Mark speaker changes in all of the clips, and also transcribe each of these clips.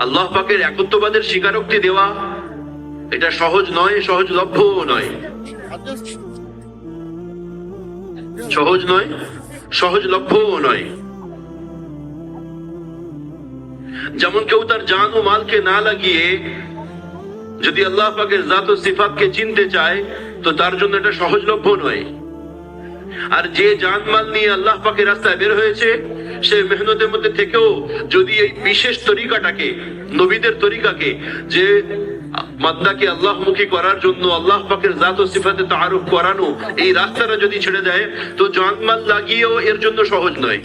Speaker 1: আল্লাহ পাকের একত্ববাদের স্বীকারোক্তি দেওয়া এটা সহজ নয়, সহজলভ্যও নয়। সহজ নয়, সহজলভ্যও নয়। যেমন কেউ তার জান ও মালকে না লাগিয়ে যদি আল্লাহ পাকের জাত ও সিফাতকে চিনতে চায়, তো তার জন্য এটা সহজলভ্য নয়। আর যে জান মাল নিয়ে আল্লাহ পাকের রাস্তায় বের হয়েছে, সে মেহনতের মধ্যে থেকেও যদি এই বিশেষ তরিকাটাকে, নবীদের তরিকাকে, যে মাদ্দাকে আল্লাহমুখী করার জন্য আল্লাহ পাকের জাত ও সিফাতে তাআরুফ করানো, এই রাস্তাটা যদি ছেড়ে দেয়, তো জান মাল লাগিয়েও এর জন্য সহজ নয়।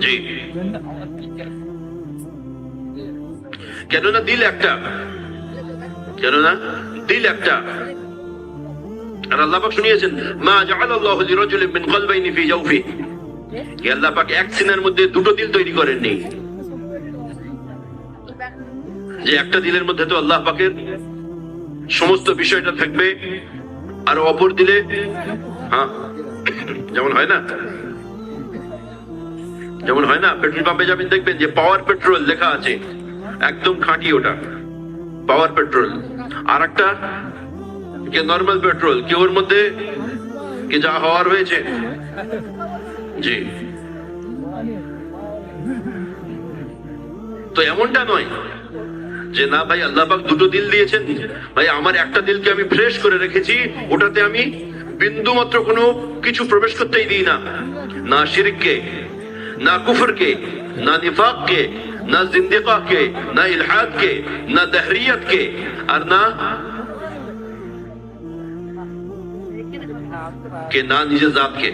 Speaker 1: জি, কেননা দিল একটা, কেননা দিল একটা। আর আল্লাহ পাক শুনিয়েছেন, মা জাআলাল্লাহু লিরাজুলিন মিন কলবাইনি ফি জাওফিহি, যে আল্লাহ পাক এক সিনার মধ্যে দুটো দিল তৈরি করেননি। যে একটা দিলের মধ্যে তো আল্লাহ পাকের সমস্ত বিষয়টা থাকবে, আর অপর দিলে যেমন হয় না, যেমন হয় না, পেট্রোল পাম্পে যাবেন, দেখবেন যে পাওয়ার পেট্রোল লেখা আছে, একদম খাঁটি, ওটা পাওয়ার পেট্রোল। আর একটা নর্মাল পেট্রোল, কি ওর মধ্যে কি যা হওয়ার হয়েছে। জি, তো এমনটা নয় যে না ভাই আল্লাহ পাক দুটো দিল দিয়েছেন, ভাই আমার একটা দিলকে আমি ফ্রেশ করে রেখেছি, ওটাতে আমি বিন্দু মাত্র কোনো কিছু প্রবেশ করতেই দিই না, না শিরককে, না কুফরকে, না নিফাককে, না জিন্দিকাকে, না ইলহাদকে, না দাহরিয়তকে, আর না কে, না নিজের জাতকে।